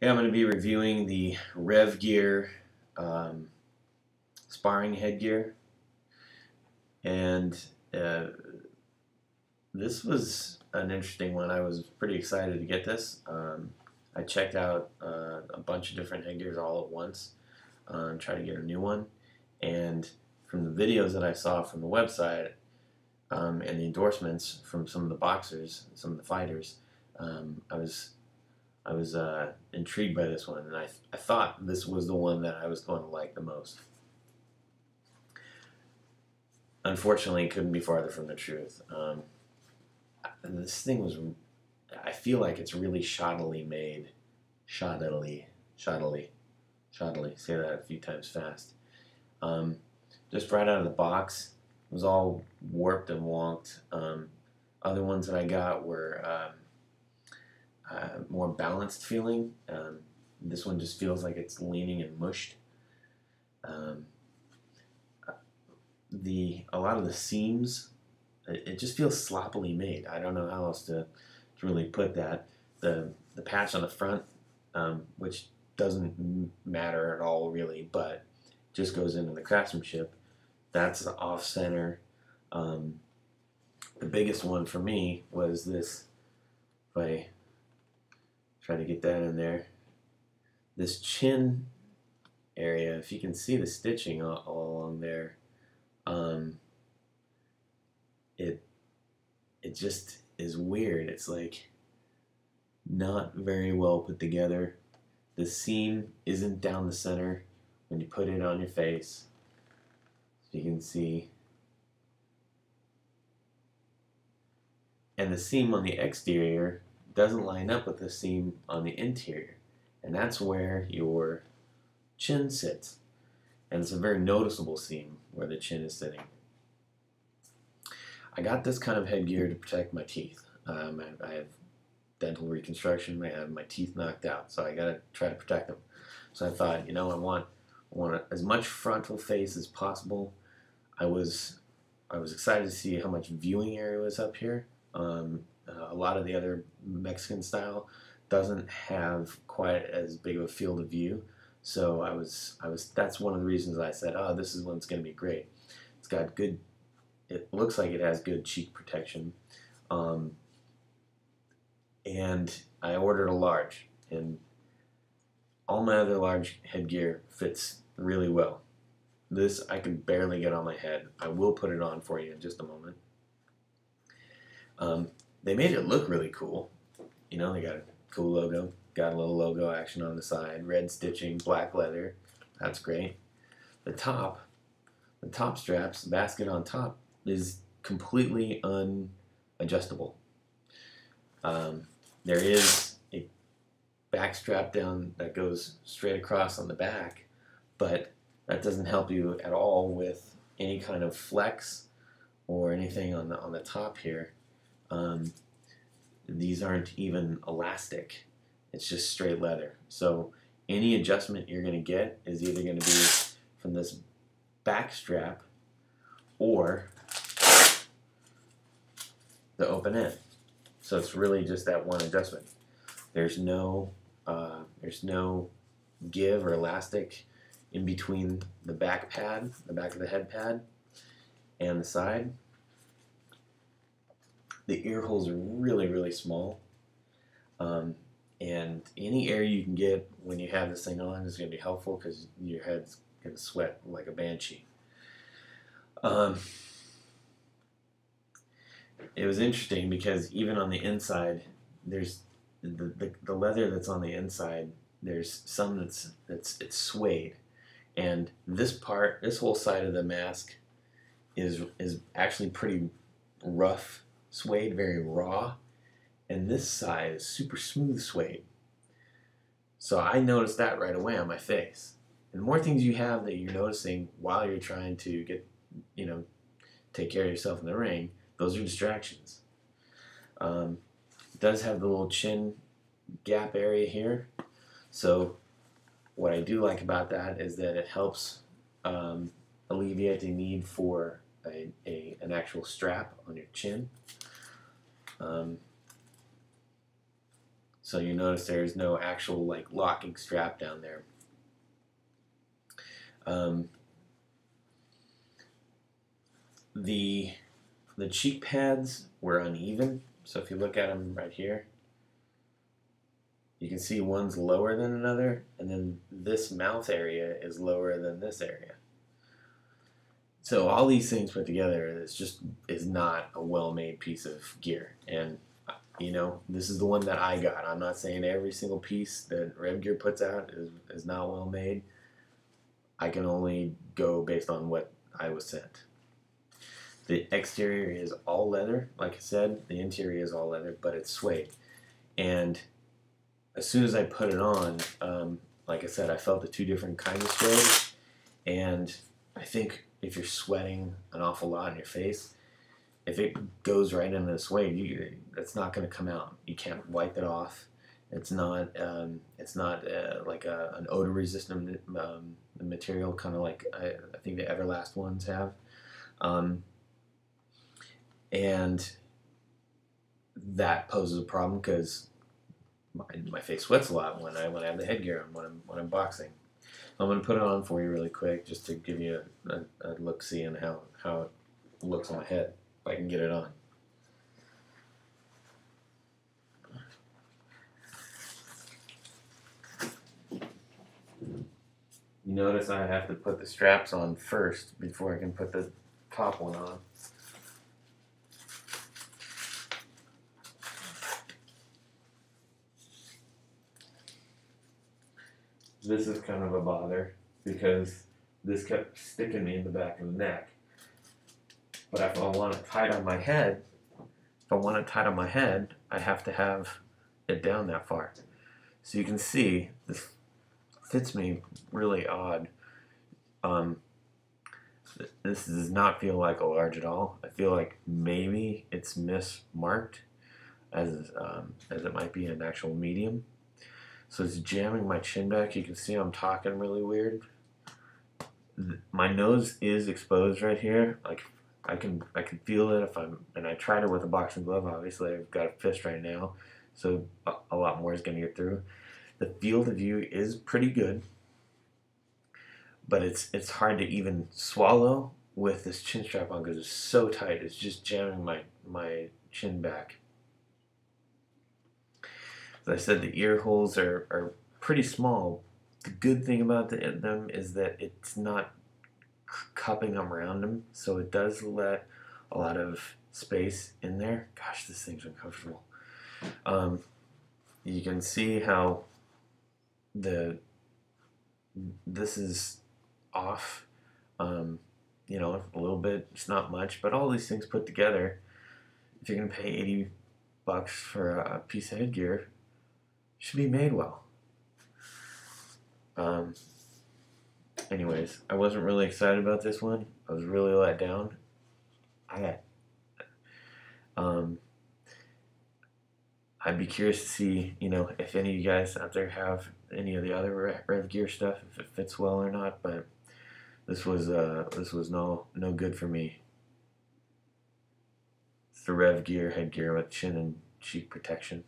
Hey, I'm going to be reviewing the Revgear sparring headgear, and uh, this was an interesting one. I was pretty excited to get this. I checked out a bunch of different headgears all at once, try to get a new one, and from the videos that I saw from the website and the endorsements from some of the boxers, some of the fighters, I was intrigued by this one, and I thought this was the one that I was going to like the most. Unfortunately, it couldn't be farther from the truth. This thing was, I feel like it's really shoddily made. Shoddily. Say that a few times fast. Just right out of the box, it was all warped and wonked. Other ones that I got were more balanced feeling. This one just feels like it's leaning and mushed. A lot of the seams, it just feels sloppily made. I don't know how else to really put that. The patch on the front, which doesn't matter at all really, but just goes into the craftsmanship. That's off center. The biggest one for me was this. If I try to get that in there, this chin area, if you can see the stitching all along there, it just is weird. It's like not very well put together. The seam isn't down the center when you put it on your face, so you can see. And the seam on the exterior doesn't line up with the seam on the interior, and that's where your chin sits. And it's a very noticeable seam where the chin is sitting. I got this kind of headgear to protect my teeth. I have dental reconstruction. I have my teeth knocked out, so I got to try to protect them. So I thought, you know, I want as much frontal face as possible. I was excited to see how much viewing area was up here. A lot of the other Mexican style doesn't have quite as big of a field of view. So that's one of the reasons I said, oh, this is one's going to be great. It's got good, it looks like it has good cheek protection. And I ordered a large, and all my other large headgear fits really well. This I can barely get on my head. I will put it on for you in just a moment. They made it look really cool. You know, they got a cool logo. Got a little logo action on the side, red stitching, black leather. That's great. The top straps, the basket on top, is completely unadjustable. There is a back strap down that goes straight across on the back, but that doesn't help you at all with any kind of flex or anything on the top here. These aren't even elastic. It's just straight leather. So any adjustment you're going to get is either going to be from this back strap or the open end. So it's really just that one adjustment. There's no give or elastic in between the back pad, the back of the head pad, and the side. The ear holes are really, really small. And any air you can get when you have this thing on is going to be helpful because your head's going to sweat like a banshee. It was interesting because even on the inside, there's the leather that's on the inside. There's some it's suede, and this whole side of the mask is actually pretty rough suede, very raw. And this side is super smooth suede. So I noticed that right away on my face. And the more things you have that you're noticing while you're trying to get, take care of yourself in the ring, those are distractions. It does have the little chin gap area here. So what I do like about that is that it helps alleviate the need for an actual strap on your chin. So you notice there's no actual like locking strap down there. The cheek pads were uneven. So if you look at them right here, you can see one's lower than another, and then this mouth area is lower than this area. So all these things put together is not a well-made piece of gear. And you know, this is the one that I got. I'm not saying every single piece that Revgear puts out is not well made. I can only go based on what I was sent. The exterior is all leather, like I said. The interior is all leather, but it's suede. And as soon as I put it on, like I said, I felt the two different kinds of suede. And I think if you're sweating an awful lot in your face, if it goes right into the suede, it's not going to come out. You can't wipe it off. It's not like an odor-resistant material, kind of like I think the Everlast ones have. And that poses a problem because my face sweats a lot when I have the headgear on when I'm boxing. I'm going to put it on for you really quick just to give you a look-see on how it looks on my head, if I can get it on. You notice I have to put the straps on first before I can put the top one on. This is kind of a bother because this kept sticking me in the back of the neck. But if I want it tight on my head, I have to have it down that far. So you can see this fits me really odd. This does not feel like a large at all. I feel like maybe it's mismarked as it might be an actual medium. So it's jamming my chin back. You can see I'm talking really weird. My nose is exposed right here. Like I can feel it and I tried it with a boxing glove. Obviously I've got a fist right now, so a lot more is going to get through. The field of view is pretty good, but it's hard to even swallow with this chin strap on because it's so tight. It's just jamming my chin back. As I said, the ear holes are pretty small. The good thing about them is that it's not cupping them around them, so it does let a lot of space in there. Gosh, this thing's uncomfortable. You can see how this is off, you know, a little bit. It's not much, but all these things put together, if you're gonna pay $80 for a piece of headgear, should be made well. Anyways, I wasn't really excited about this one. I was really let down. I'd be curious to see, you know, if any of you guys out there have any of the other Revgear stuff, if it fits well or not. But this was no good for me. It's the Revgear headgear with chin and cheek protection.